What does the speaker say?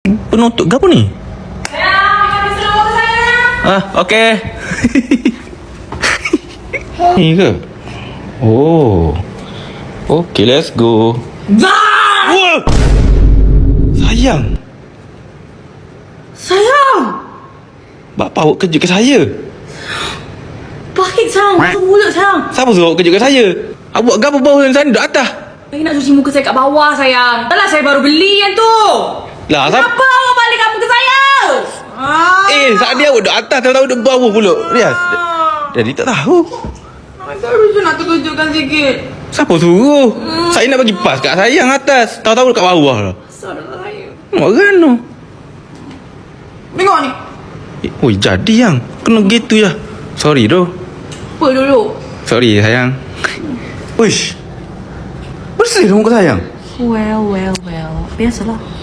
Penutup ke apa ni? Okey. Ni ke? Oh. Okay, let's go. Wah! Sayang. Bapak awak kejutkan saya. Baik sayang, tutup mulut sayang. Siapa suruh awak kejutkan saya? Awak buat apa bawah sana duduk atas? Lagi nak cuci muka saya kat bawah sayang. Dah lah saya baru beli yang tu. Lah, Kenapa awak balik kamu ke saya? saat dia awak duduk atas, tahu-tahu duduk bawah pula. Riaz. Jadi tak tahu. Baru je nak terkejutkan sikit. Siapa suruh? Saya nak bagi pas kat saya yang atas. Tahu-tahu dekat bawah lah. Saudara saya. Orang tu. Tengok ni. Oi, jadi yang. Kena gitu ya. Sorry doh. Apa dulu? Sorry sayang. Uish. Bersih dong muka sayang. Well. Biasalah.